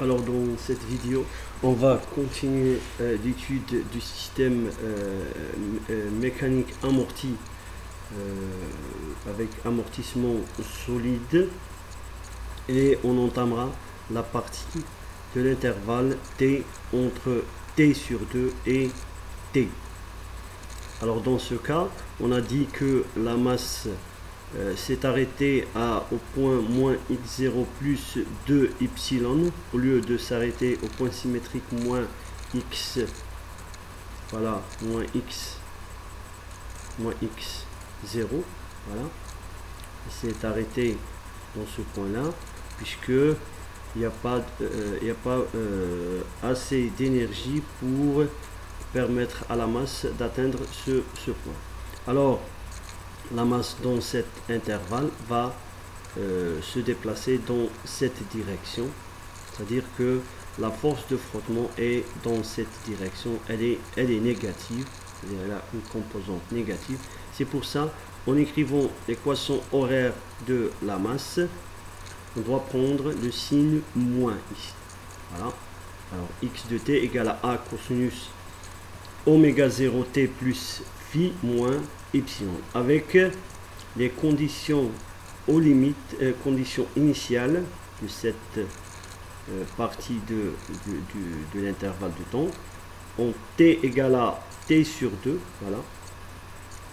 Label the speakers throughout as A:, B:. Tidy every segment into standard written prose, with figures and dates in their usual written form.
A: Alors dans cette vidéo, on va continuer l'étude du système mécanique amorti avec amortissement solide et on entamera la partie de l'intervalle T entre T sur 2 et T. Alors dans ce cas, on a dit que la masse s'est arrêtée au point moins x0 plus 2 epsilon au lieu de s'arrêter au point symétrique moins x, voilà, moins x0, voilà, s'est arrêté dans ce point là puisque il n'y a pas assez d'énergie pour permettre à la masse d'atteindre ce point. Alors la masse dans cet intervalle va se déplacer dans cette direction, c'est-à-dire que la force de frottement est dans cette direction, elle est négative, elle a une composante négative. C'est pour ça, en écrivant l'équation horaire de la masse, on doit prendre le signe moins ici. Voilà. Alors x de t égale à a cosinus oméga 0 t plus phi moins epsilon, avec les conditions aux limites, conditions initiales de cette partie de l'intervalle de temps. En t égale à t sur 2, voilà.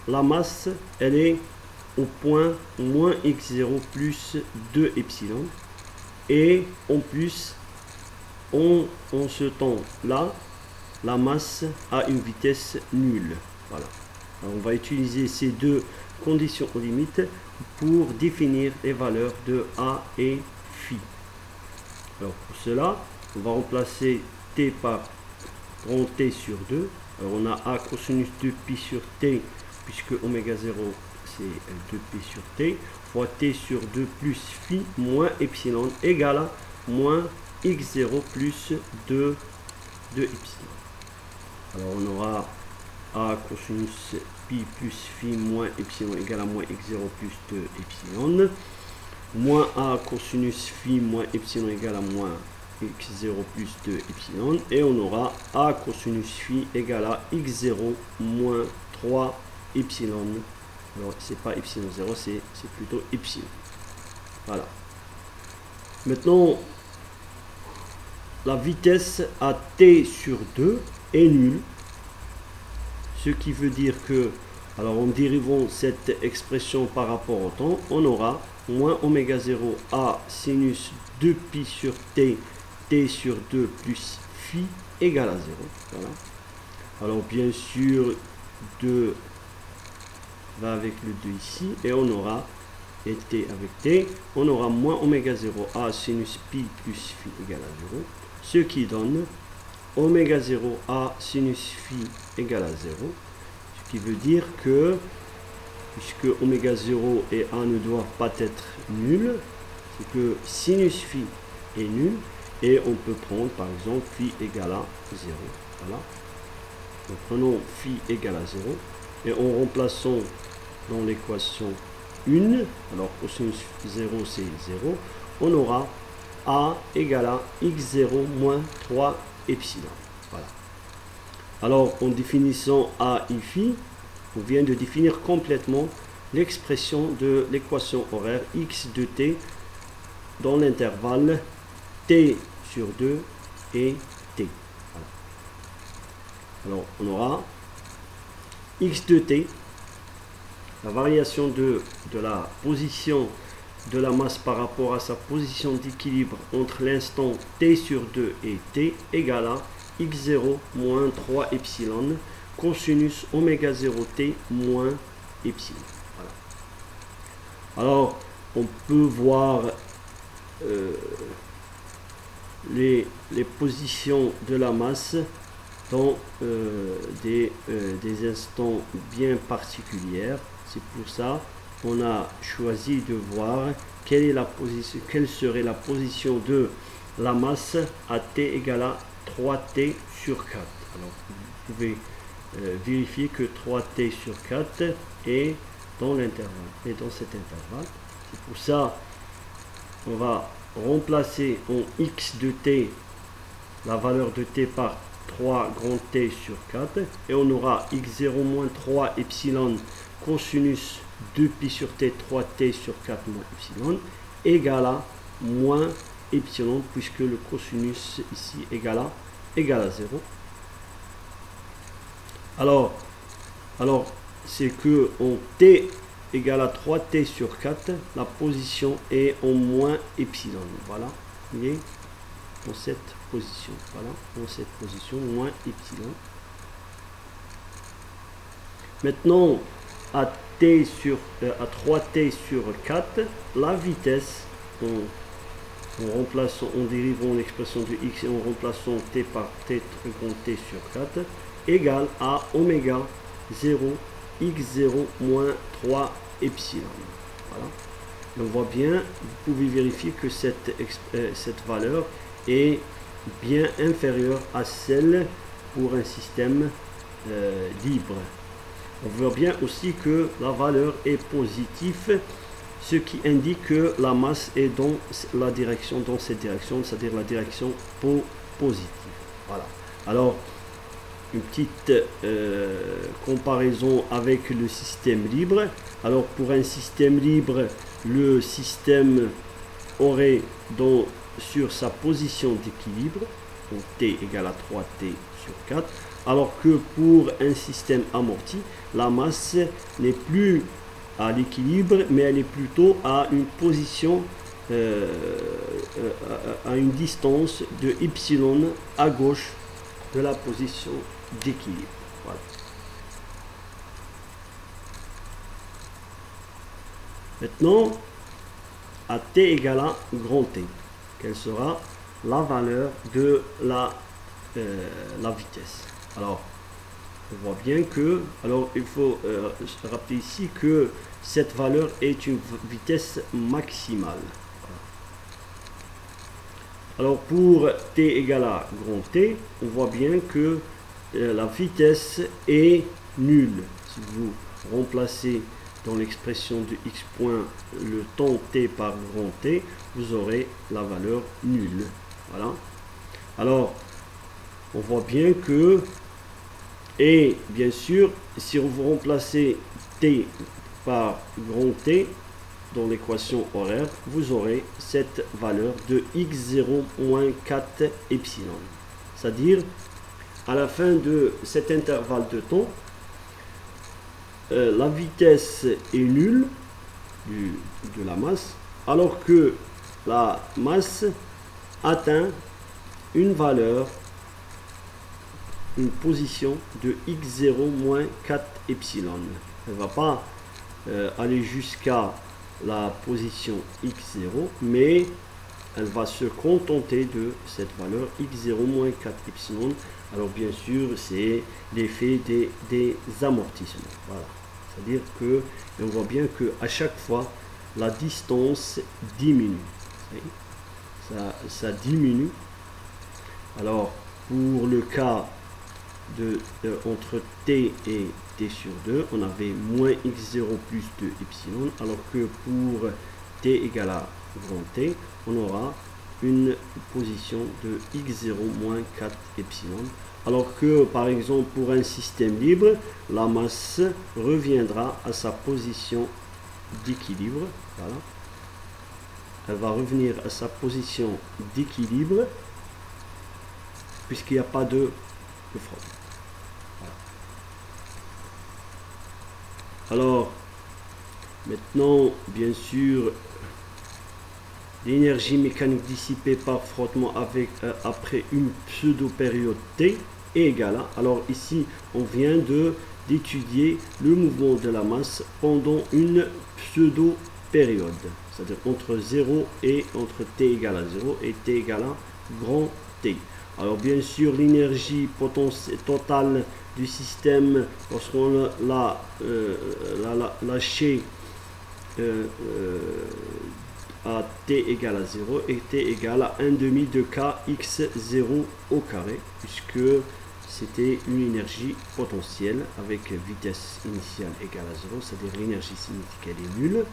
A: La masse, elle est au point moins x0 plus 2 epsilon. Et en plus, en ce temps-là, la masse a une vitesse nulle. Voilà. Alors, on va utiliser ces deux conditions aux limites pour définir les valeurs de A et phi. Alors pour cela, on va remplacer t par grand T sur 2. Alors on a A cosinus 2pi sur T, puisque oméga 0 c'est 2pi sur T, fois T sur 2 plus phi moins epsilon égale à moins x0 plus 2 epsilon. Alors on aura A cosinus pi plus phi moins epsilon égale à moins x0 plus 2 epsilon, moins A cosinus phi moins epsilon égale à moins x0 plus 2 epsilon, et on aura A cosinus phi égale à x0 moins 3 epsilon. Alors c'est pas epsilon 0, c'est plutôt epsilon. Voilà. Maintenant, la vitesse à t sur 2 est nulle. Ce qui veut dire que, alors en dérivant cette expression par rapport au temps, on aura moins oméga 0 a sinus 2pi sur t, t sur 2 plus phi égale à 0. Voilà. Alors bien sûr, 2 va avec le 2 ici, et on aura, et t avec t, on aura moins oméga 0 a sinus pi plus phi égale à 0, ce qui donne oméga 0 a sinus phi égale à 0, ce qui veut dire que, puisque oméga 0 et a ne doivent pas être nuls, c'est que sinus phi est nul, et on peut prendre par exemple phi égale à 0. Voilà. Donc prenons phi égale à 0, et en remplaçant dans l'équation 1, alors cosinus 0 c'est 0, on aura a égale à x0 moins 3 epsilon. Voilà. Alors en définissant a et phi, on vient de définir complètement l'expression de l'équation horaire x de t dans l'intervalle t sur 2 et t. Voilà. Alors on aura x de t, la variation de la position de la masse par rapport à sa position d'équilibre entre l'instant t sur 2 et t égale à x0 moins 3 epsilon cosinus oméga 0 t moins epsilon. Voilà. Alors on peut voir les positions de la masse dans des instants bien particuliers. C'est pour ça qu'on a choisi de voir quelle serait la position de la masse à t égale à 3t sur 4. Alors vous pouvez vérifier que 3t sur 4 est dans l'intervalle, et dans cet intervalle. C'est pour ça on va remplacer en x de t la valeur de t par 3 grand T sur 4 et on aura x0 moins 3 epsilon cosinus 2pi sur t 3t sur 4 moins epsilon égale à moins epsilon puisque le cosinus ici égale à 0. Alors c'est que en t égale à 3t sur 4, la position est en moins epsilon. Voilà, il est dans cette position. Voilà, dans cette position, moins epsilon. Maintenant, à 3t sur 4, la vitesse, en dérivant l'expression de x et en remplaçant t par t grand T sur 4, égale à oméga 0 x0 moins 3 epsilon. Voilà. On voit bien, vous pouvez vérifier que cette valeur est bien inférieure à celle pour un système libre. On voit bien aussi que la valeur est positive, ce qui indique que la masse est dans la direction, dans cette direction, c'est-à-dire la direction positive. Voilà. Alors, une petite comparaison avec le système libre. Alors pour un système libre, le système aurait sur sa position d'équilibre, donc t égale à 3t sur 4, alors que pour un système amorti, la masse n'est plus à l'équilibre, mais elle est plutôt à une position, à une distance de epsilon à gauche de la position d'équilibre. Voilà. Maintenant, à t égale à grand T, quelle sera la valeur de la vitesse? Alors, on voit bien que, alors il faut rappeler ici que cette valeur est une vitesse maximale. Alors pour t égale à grand T, on voit bien que la vitesse est nulle. Si vous remplacez dans l'expression de x point le temps t par grand T, vous aurez la valeur nulle. Voilà. Alors, on voit bien que, et bien sûr, si vous remplacez t par grand T, dans l'équation horaire, vous aurez cette valeur de x0 moins 4 epsilon. C'est-à-dire, à la fin de cet intervalle de temps, la vitesse est nulle de la masse, alors que la masse atteint une valeur, une position de x0 moins 4 epsilon. Elle ne va pas aller jusqu'à la position x0, mais elle va se contenter de cette valeur x0 moins 4 epsilon. Alors bien sûr, c'est l'effet des amortissements. Voilà. C'est-à-dire que on voit bien que à chaque fois la distance diminue. Ça diminue. Alors pour le cas entre t et t sur 2, on avait moins x0 plus 2 epsilon, alors que pour t égale à grand T, on aura une position de x0 moins 4 epsilon, alors que par exemple pour un système libre, la masse reviendra à sa position d'équilibre. Voilà. Elle va revenir à sa position d'équilibre puisqu'il n'y a pas de frottement. Alors, maintenant, bien sûr, l'énergie mécanique dissipée par frottement après une pseudo-période T est égale à, alors ici, on vient d'étudier le mouvement de la masse pendant une pseudo-période, c'est-à-dire entre 0 et entre T égale à 0 et T égale à grand T. Alors bien sûr, l'énergie totale du système, lorsqu'on l'a lâché à t égale à 0 et t égale à 1/2 de kx0 au carré, puisque c'était une énergie potentielle avec vitesse initiale égale à 0, c'est-à-dire l'énergie cinétique elle est nulle.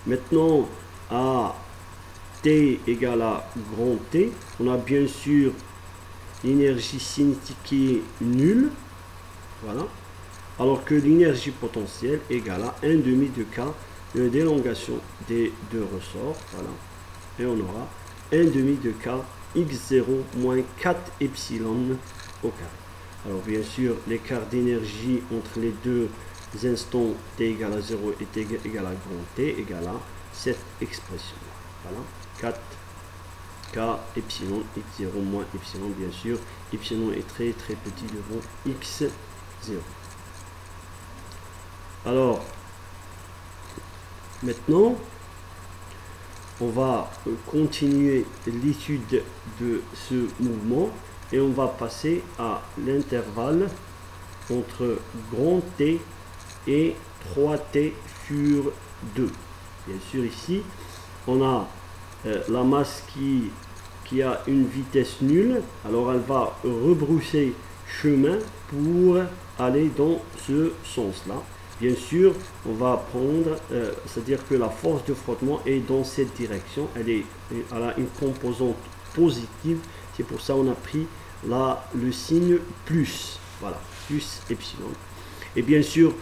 A: Maintenant, à T égale à grand T, on a bien sûr l'énergie cinétique qui est nulle, voilà, alors que l'énergie potentielle égale à 1 demi de K de l'élongation des deux ressorts, voilà, et on aura 1 demi de K x0 moins 4 epsilon au carré. Alors bien sûr, l'écart d'énergie entre les deux instants t égale à 0 et t égale à grand T égale à cette expression. Voilà, 4 K epsilon x0 moins epsilon, bien sûr, epsilon est très petit devant x0. Alors, maintenant, on va continuer l'étude de ce mouvement et on va passer à l'intervalle entre grand T et 3T sur 2. Bien sûr, ici, on a la masse qui a une vitesse nulle, alors elle va rebrousser chemin pour aller dans ce sens-là. Bien sûr, on va prendre, c'est-à-dire que la force de frottement est dans cette direction, elle a une composante positive, c'est pour ça qu'on a pris le signe plus, voilà, plus epsilon. Et bien sûr,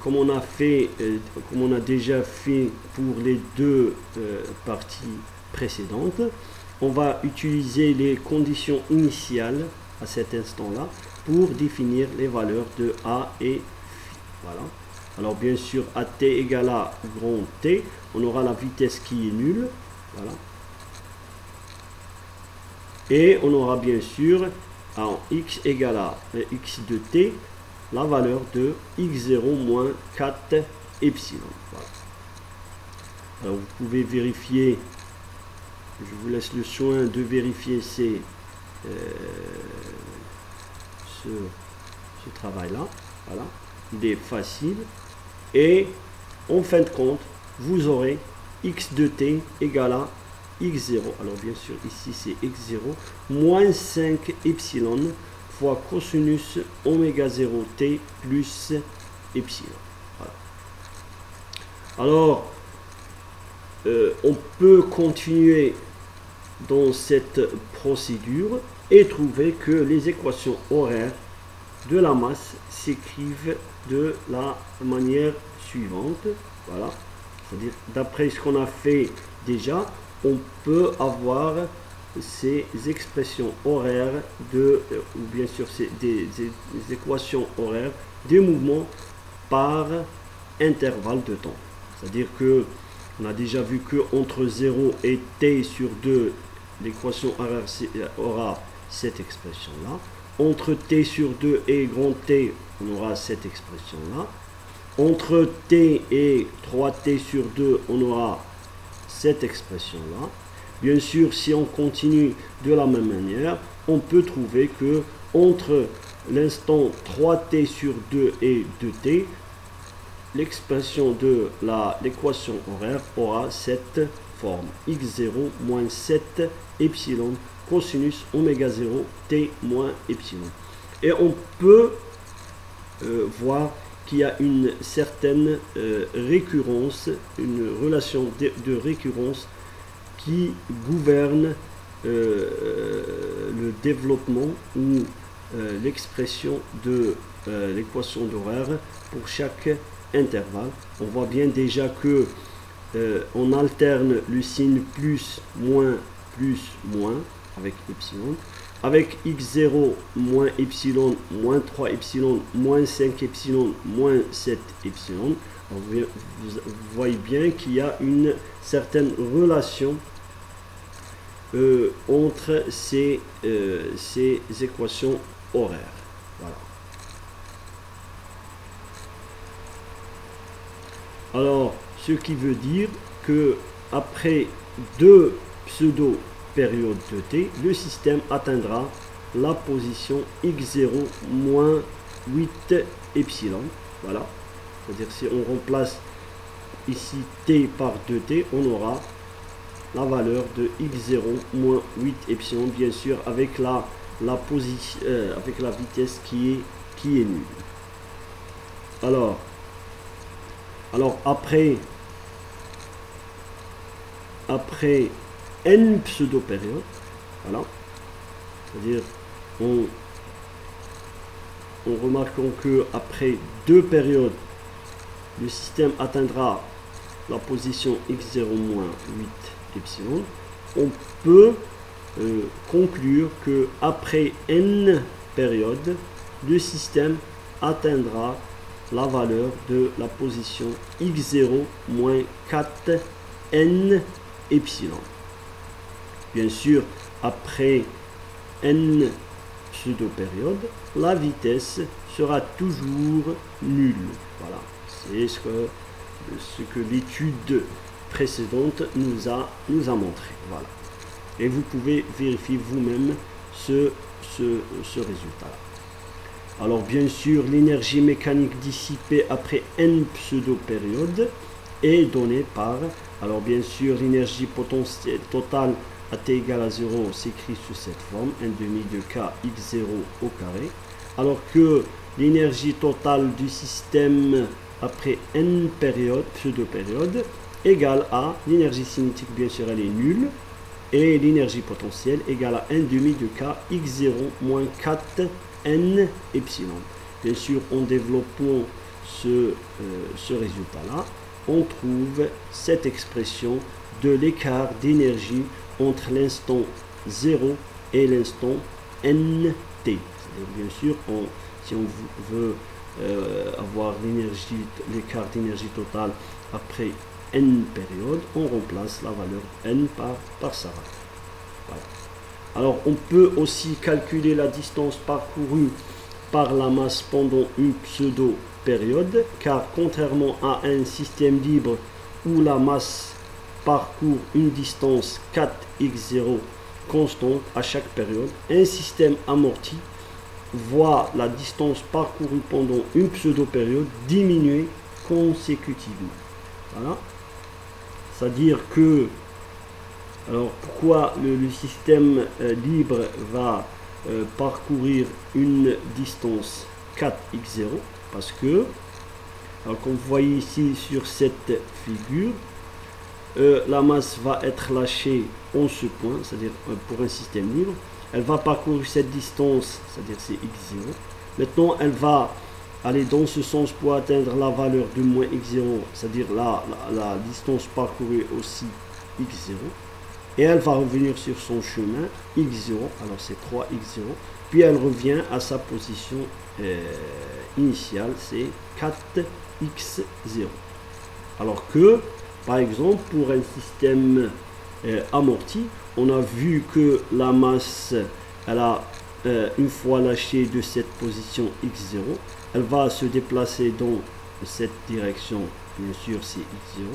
A: comme on a déjà fait pour les deux parties précédentes, on va utiliser les conditions initiales à cet instant-là pour définir les valeurs de A et phi. Voilà. Alors bien sûr, à t égale à grand T, on aura la vitesse qui est nulle. Voilà. Et on aura bien sûr, en x égale à x de t, la valeur de x0 moins 4 epsilon. Voilà. Alors vous pouvez vérifier, je vous laisse le soin de vérifier ce travail-là. Voilà. Il est facile. Et en fin de compte, vous aurez x de t égale à x0. Alors bien sûr, ici c'est x0 moins 5 epsilon fois cosinus oméga 0 t plus epsilon. Voilà. Alors, on peut continuer dans cette procédure et trouver que les équations horaires de la masse s'écrivent de la manière suivante. Voilà. C'est-à-dire, d'après ce qu'on a fait déjà, on peut avoir ces expressions horaires ou bien sûr des équations horaires des mouvements par intervalle de temps. C'est-à-dire que on a déjà vu que entre 0 et t sur 2, l'équation horaire aura cette expression-là. Entre t sur 2 et grand T, on aura cette expression-là. Entre t et 3t sur 2, on aura cette expression-là. Bien sûr, si on continue de la même manière, on peut trouver que entre l'instant 3t sur 2 et 2t, l'expression de l'équation horaire aura cette forme x0 moins 7 epsilon cosinus oméga 0 t moins epsilon. Et on peut voir qu'il y a une certaine récurrence, une relation de récurrence qui gouverne le développement ou l'expression de l'équation d'horaire pour chaque intervalle. On voit bien déjà que on alterne le signe plus, moins, avec epsilon. Avec x0 moins epsilon, moins 3 epsilon, moins 5 epsilon, moins 7 epsilon. Vous voyez bien qu'il y a une certaine relation entre ces équations horaires. Voilà. Alors, ce qui veut dire que après deux pseudo-périodes de t, le système atteindra la position x0 moins 8 epsilon. Voilà. C'est-à-dire si on remplace ici t par 2t, on aura la valeur de x0 moins 8 epsilon, bien sûr, avec la vitesse qui est nulle. Alors après après n pseudo-périodes, voilà, c'est-à-dire en remarquant que après 2 périodes, le système atteindra la position x0 moins 8 epsilon, on peut conclure que après n périodes, le système atteindra la valeur de la position x0 moins 4 n epsilon. Bien sûr, après n pseudo-période, la vitesse sera toujours nulle. Voilà, c'est ce que l'étude précédente nous a montré. Voilà. Et vous pouvez vérifier vous-même ce résultat. Alors bien sûr, l'énergie mécanique dissipée après n pseudo-périodes est donnée par, alors bien sûr, l'énergie potentielle totale à t égale à 0 s'écrit sous cette forme, 1 demi de k x0 au carré, alors que l'énergie totale du système après n périodes, pseudo-périodes, égale à l'énergie cinétique, bien sûr elle est nulle, et l'énergie potentielle égale à 1 demi de k x0 moins 4 n epsilon. Bien sûr, en développant ce résultat-là, on trouve cette expression de l'écart d'énergie entre l'instant 0 et l'instant nt. Bien sûr, si on veut avoir l'écart d'énergie totale après n périodes, on remplace la valeur n par sa valeur. Voilà. Alors, on peut aussi calculer la distance parcourue par la masse pendant une pseudo-période, car contrairement à un système libre où la masse parcourt une distance 4x0 constante à chaque période, un système amorti voit la distance parcourue pendant une pseudo-période diminuer consécutivement. Voilà. C'est-à-dire que, alors pourquoi le système libre va parcourir une distance 4x0? Parce que, alors comme vous voyez ici sur cette figure, la masse va être lâchée en ce point, c'est-à-dire pour un système libre. Elle va parcourir cette distance, c'est-à-dire c'est x0. Maintenant, elle va aller dans ce sens pour atteindre la valeur de moins x0, c'est-à-dire la distance parcourue aussi x0. Et elle va revenir sur son chemin x0, alors c'est 3x0. Puis elle revient à sa position initiale, c'est 4x0. Alors que, par exemple, pour un système amorti, on a vu que la masse, elle a une fois lâchée de cette position x0, elle va se déplacer dans cette direction, bien sûr c'est x0.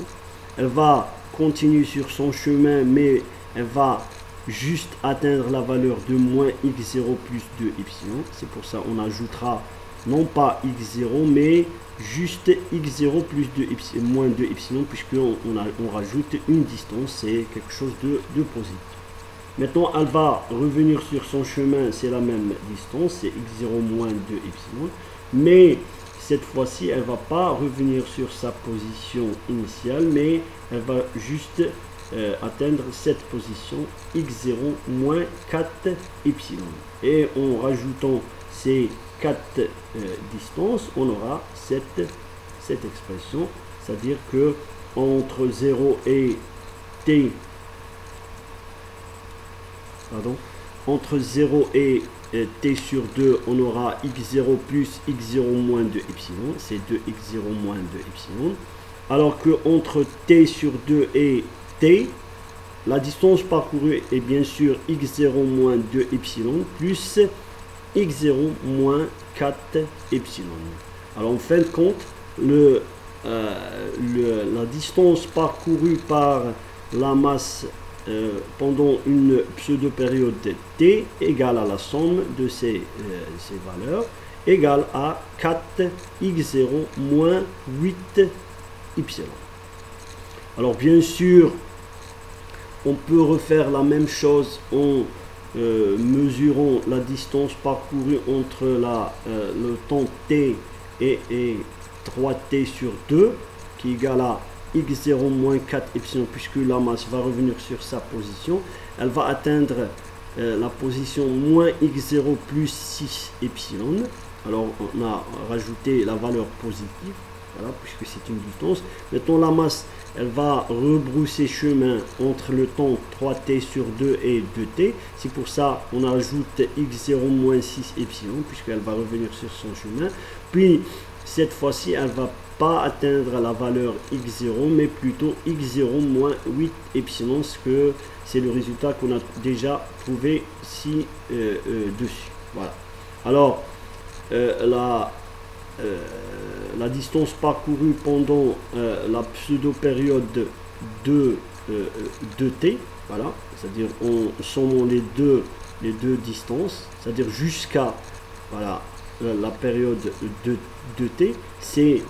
A: Elle va continuer sur son chemin, mais elle va juste atteindre la valeur de moins x0 plus 2 epsilon. C'est pour ça qu'on ajoutera non pas x0, mais juste x0 plus 2 epsilon, moins 2 epsilon, puisqu'on on rajoute une distance, c'est quelque chose de positif. Maintenant, elle va revenir sur son chemin, c'est la même distance, c'est x0 moins 2 epsilon, mais cette fois-ci, elle ne va pas revenir sur sa position initiale, mais elle va juste atteindre cette position x0 moins 4 epsilon. Et en rajoutant ces 4 distances, on aura cette expression, c'est-à-dire que entre 0 et t, entre 0 et t sur 2, on aura x0 plus x0 moins 2 epsilon, c'est 2x0 moins 2 epsilon, alors que entre t sur 2 et t, la distance parcourue est bien sûr x0 moins 2 epsilon plus x0 moins 4 epsilon. Alors en fin de compte, la distance parcourue par la masse pendant une pseudo-période t égale à la somme de ces valeurs, égale à 4x0 moins 8 epsilon. Alors bien sûr, on peut refaire la même chose en mesurant la distance parcourue entre le temps t et 3t sur 2, qui est égal à x0 moins 4 epsilon, puisque la masse va revenir sur sa position, elle va atteindre la position moins x0 plus 6 epsilon. Alors on a rajouté la valeur positive, voilà, puisque c'est une distance. Maintenant la masse, elle va rebrousser chemin entre le temps 3t sur 2 et 2t. C'est pour ça qu'on ajoute x0 moins 6 epsilon, puisqu'elle va revenir sur son chemin. Puis cette fois-ci, elle va pas atteindre la valeur x0, mais plutôt x0 moins 8 epsilon, ce que c'est le résultat qu'on a déjà trouvé ci-dessus. Voilà. Alors, la distance parcourue pendant la pseudo-période de t, voilà, c'est-à-dire on somme les deux distances, c'est-à-dire jusqu'à voilà, la période de t, c'est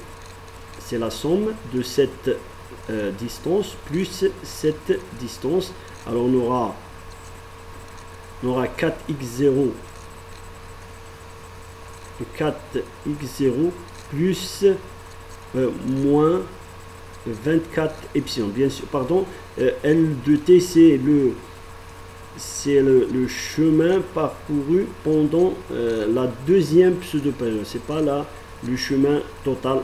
A: la somme de cette distance plus cette distance. Alors on aura 4x0 plus moins 24 epsilon, bien sûr, pardon, L de t c'est le chemin parcouru pendant la deuxième pseudo-période. C'est pas là le chemin total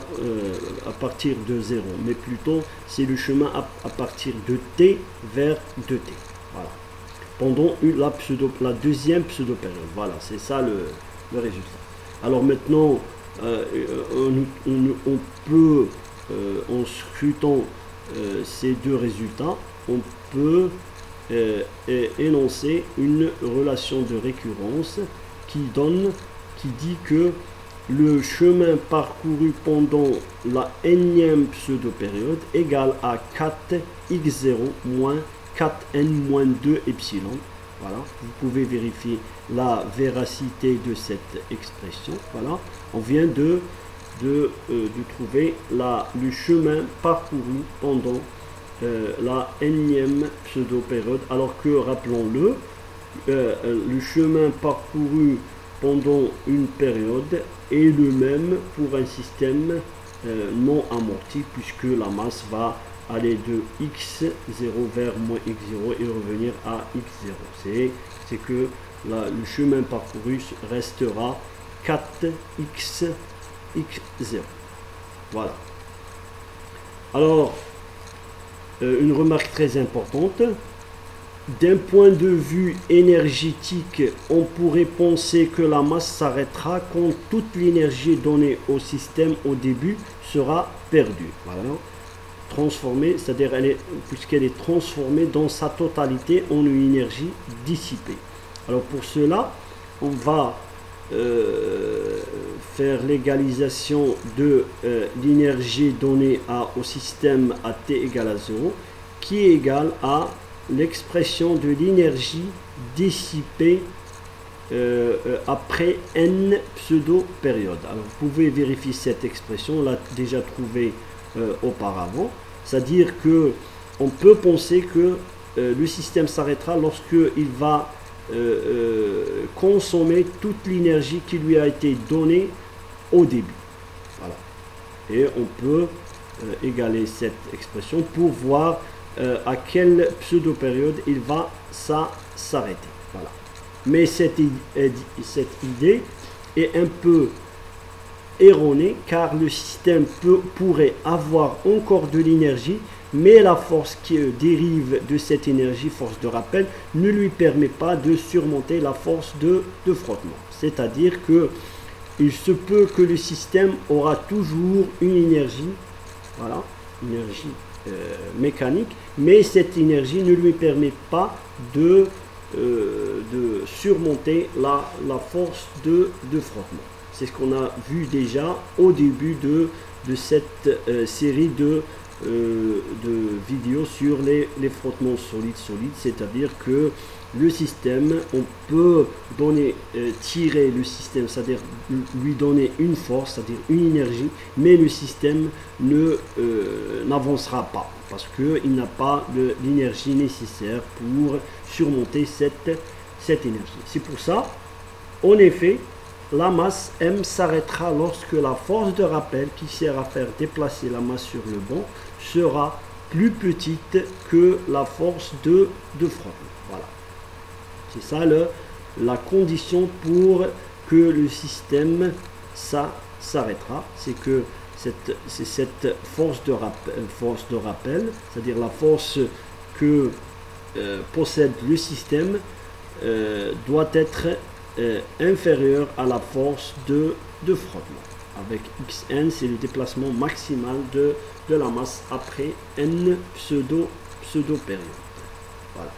A: à partir de 0, mais plutôt c'est le chemin à partir de t vers 2t. Voilà. Pendant la deuxième pseudo-période. Voilà, c'est ça le résultat. Alors maintenant, on peut, en scrutant ces deux résultats, on peut énoncer une relation de récurrence qui dit que le chemin parcouru pendant la énième pseudo-période égale à 4x0 moins 4n moins 2 epsilon. Voilà, vous pouvez vérifier la véracité de cette expression. Voilà, on vient de trouver le chemin parcouru pendant la énième pseudo-période, alors que, rappelons-le, le chemin parcouru pendant une période est le même pour un système non amorti, puisque la masse va aller de x0 vers moins x0 et revenir à x0. C'est que le chemin parcouru restera 4x x0. Voilà. Alors, une remarque très importante. D'un point de vue énergétique, on pourrait penser que la masse s'arrêtera quand toute l'énergie donnée au système au début sera perdue. Voilà. Transformée, c'est-à-dire puisqu'elle est transformée dans sa totalité en une énergie dissipée. Alors pour cela, on va faire l'égalisation de l'énergie donnée au système à t égale à 0, qui est égale à l'expression de l'énergie dissipée après n pseudo-périodes. Alors vous pouvez vérifier cette expression, on l'a déjà trouvée auparavant, c'est-à-dire que on peut penser que le système s'arrêtera lorsqu'il va consommer toute l'énergie qui lui a été donnée au début. Voilà. Et on peut égaler cette expression pour voir à quelle pseudo-période il va s'arrêter. Voilà. Mais cette idée est un peu erronée, car le système pourrait avoir encore de l'énergie, mais la force qui dérive de cette énergie, force de rappel, ne lui permet pas de surmonter la force de frottement. C'est-à-dire que il se peut que le système aura toujours une énergie, voilà, énergie mécanique, mais cette énergie ne lui permet pas de surmonter la force de frottement. C'est ce qu'on a vu déjà au début de cette série de vidéos sur les frottements solides, c'est-à-dire que le système, on peut tirer le système, c'est-à-dire lui donner une force, c'est-à-dire une énergie, mais le système n'avancera pas parce qu'il n'a pas l'énergie nécessaire pour surmonter cette énergie. C'est pour ça, en effet, la masse M s'arrêtera lorsque la force de rappel qui sert à faire déplacer la masse sur le banc sera plus petite que la force de frottement. Voilà. C'est ça la condition pour que le système s'arrêtera. C'est que cette force de rappel, c'est-à-dire la force que possède le système, doit être inférieure à la force de frottement. Avec Xn, c'est le déplacement maximal de la masse après n pseudo-période. Voilà.